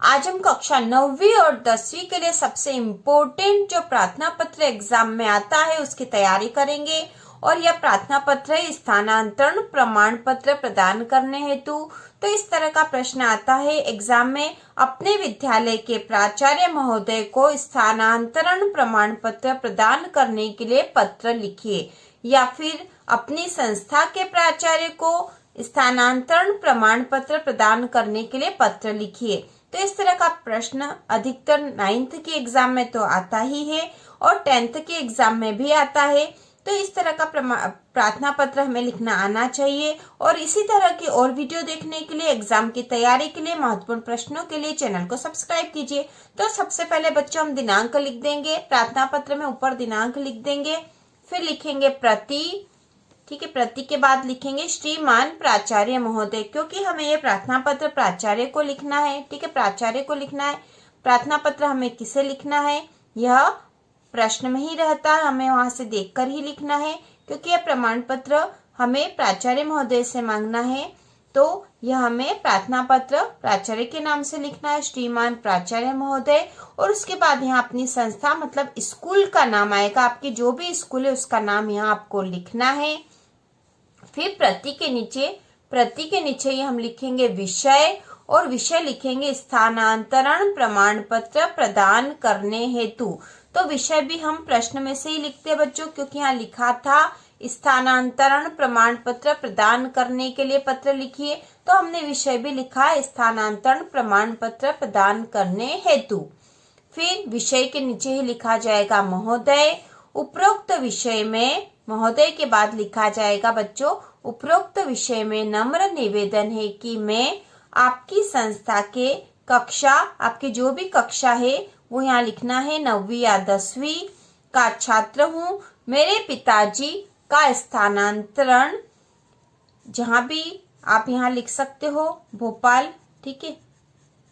आज हम कक्षा 9वीं और 10वीं के लिए सबसे इम्पोर्टेंट जो प्रार्थना पत्र एग्जाम में आता है उसकी तैयारी करेंगे। और यह प्रार्थना पत्र है स्थानांतरण प्रमाण पत्र प्रदान करने हेतु। तो इस तरह का प्रश्न आता है एग्जाम में, अपने विद्यालय के प्राचार्य महोदय को स्थानांतरण प्रमाण पत्र प्रदान करने के लिए पत्र लिखिए, या फिर अपनी संस्था के प्राचार्य को स्थानांतरण प्रमाण पत्र प्रदान करने के लिए पत्र लिखिए। तो इस तरह का प्रश्न अधिकतर 9th के एग्जाम में तो आता ही है और 10th के एग्जाम में भी आता है। तो इस तरह का प्रार्थना पत्र हमें लिखना आना चाहिए। और इसी तरह की और वीडियो देखने के लिए, एग्जाम की तैयारी के लिए, महत्वपूर्ण प्रश्नों के लिए चैनल को सब्सक्राइब कीजिए। तो सबसे पहले बच्चों हम दिनांक लिख देंगे, प्रार्थना पत्र में ऊपर दिनांक लिख देंगे, फिर लिखेंगे प्रति, ठीक है। प्रति के बाद लिखेंगे श्रीमान प्राचार्य महोदय, क्योंकि हमें ये प्रार्थना पत्र प्राचार्य को लिखना है, ठीक है, प्राचार्य को लिखना है। प्रार्थना पत्र हमें किसे लिखना है, यह प्रश्न में ही रहता है, हमें वहां से देखकर ही लिखना है, क्योंकि यह प्रमाण पत्र हमें प्राचार्य महोदय से मांगना है। तो यह हमें प्रार्थना पत्र प्राचार्य के नाम से लिखना है, श्रीमान प्राचार्य महोदय। और उसके बाद यहाँ अपनी संस्था मतलब स्कूल का नाम आएगा, आपकी जो भी स्कूल है उसका नाम यहाँ आपको लिखना है। फिर प्रति के नीचे ये हम लिखेंगे विषय, और विषय लिखेंगे स्थानांतरण प्रमाण पत्र प्रदान करने हेतु। तो विषय भी हम प्रश्न में से ही लिखते हैं बच्चों, क्योंकि यहाँ लिखा था स्थानांतरण प्रमाण पत्र प्रदान करने के लिए पत्र लिखिए, तो हमने विषय भी लिखा स्थानांतरण प्रमाण पत्र प्रदान करने हेतु। फिर विषय के नीचे ही लिखा जाएगा महोदय। उपरोक्त विषय में महोदय के बाद लिखा जाएगा बच्चों, उपरोक्त विषय में नम्र निवेदन है कि मैं आपकी संस्था के कक्षा, आपकी जो भी कक्षा है वो यहाँ लिखना है 9वीं या 10वीं का छात्र हूँ। मेरे पिताजी का स्थानांतरण, जहाँ भी आप यहाँ लिख सकते हो भोपाल, ठीक है,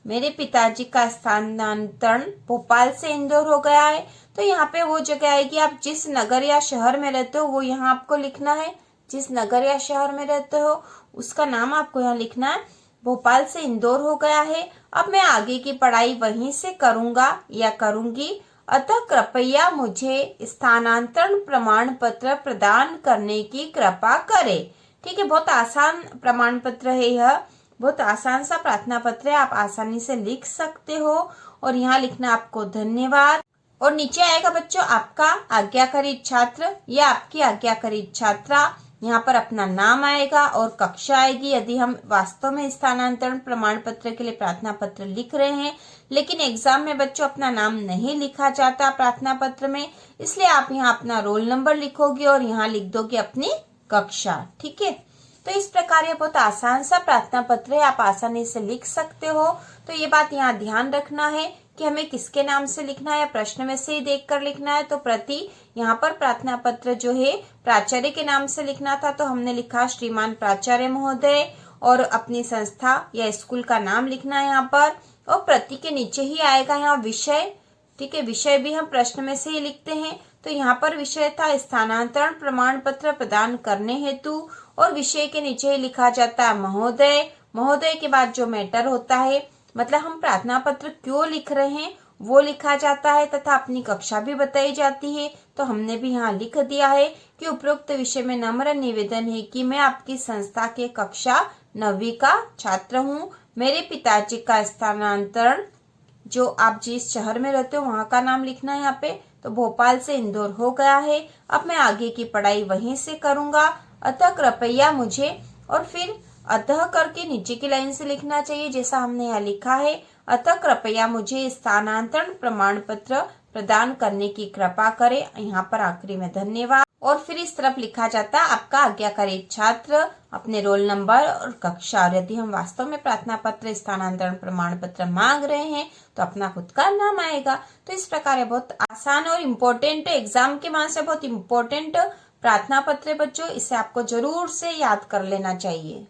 मेरे पिताजी का स्थानांतरण भोपाल से इंदौर हो गया है। तो यहाँ पे वो जगह आएगी, आप जिस नगर या शहर में रहते हो वो यहाँ आपको लिखना है, जिस नगर या शहर में रहते हो उसका नाम आपको यहाँ लिखना है। भोपाल से इंदौर हो गया है, अब मैं आगे की पढ़ाई वहीं से करूंगा या करूंगी, अतः कृपया मुझे स्थानांतरण प्रमाण पत्र प्रदान करने की कृपा करें। ठीक है, बहुत आसान प्रमाण पत्र है, यह बहुत आसान सा प्रार्थना पत्र है, आप आसानी से लिख सकते हो। और यहाँ लिखना आपको धन्यवाद, और नीचे आएगा बच्चों आपका आज्ञाकारी छात्र या आपकी आज्ञाकारी छात्रा, यहाँ पर अपना नाम आएगा और कक्षा आएगी। यदि हम वास्तव में स्थानांतरण प्रमाण पत्र के लिए प्रार्थना पत्र लिख रहे हैं, लेकिन एग्जाम में बच्चों अपना नाम नहीं लिखा जाता प्रार्थना पत्र में, इसलिए आप यहाँ अपना रोल नंबर लिखोगे और यहाँ लिख दोगे अपनी कक्षा। ठीक है, तो इस प्रकार ये बहुत आसान सा प्रार्थना पत्र है, आप आसानी से लिख सकते हो। तो ये बात यहाँ ध्यान रखना है कि हमें किसके नाम से लिखना है, प्रश्न में से ही देखकर लिखना है। तो प्रति, यहाँ पर प्रार्थना पत्र जो है प्राचार्य के नाम से लिखना था, तो हमने लिखा श्रीमान प्राचार्य महोदय, और अपनी संस्था या स्कूल का नाम लिखना है यहाँ पर। और प्रति के नीचे ही आएगा यहाँ विषय, ठीक है, विषय भी हम प्रश्न में से ही लिखते हैं। तो यहाँ पर विषय था स्थानांतरण प्रमाण पत्र प्रदान करने हेतु, और विषय के नीचे ही लिखा जाता है महोदय। महोदय के बाद जो मैटर होता है, मतलब हम प्रार्थना पत्र क्यों लिख रहे हैं वो लिखा जाता है, तथा अपनी कक्षा भी बताई जाती है। तो हमने भी यहाँ लिख दिया है कि उपरोक्त विषय में नम्र निवेदन है कि मैं आपकी संस्था के कक्षा 9वीं का छात्र हूँ। मेरे पिताजी का स्थानांतरण, जो आप जिस शहर में रहते हो वहाँ का नाम लिखना है यहाँ पे, तो भोपाल से इंदौर हो गया है, अब मैं आगे की पढ़ाई वहीं से करूंगा, अतः कृपया मुझे, और फिर अतः करके नीचे की लाइन से लिखना चाहिए जैसा हमने यहाँ लिखा है, अतः कृपया मुझे स्थानांतरण प्रमाण पत्र प्रदान करने की कृपा करें। यहाँ पर आखिरी में धन्यवाद, और फिर इस तरफ लिखा जाता है आपका आज्ञाकारी छात्र, अपने रोल नंबर और कक्षा। और यदि हम वास्तव में प्रार्थना पत्र स्थानांतरण प्रमाण पत्र मांग रहे हैं तो अपना खुद का नाम आएगा। तो इस प्रकार ये बहुत आसान और इम्पोर्टेंट एग्जाम के मान से बहुत इम्पोर्टेंट प्रार्थना पत्र बच्चों, इसे आपको जरूर से याद कर लेना चाहिए।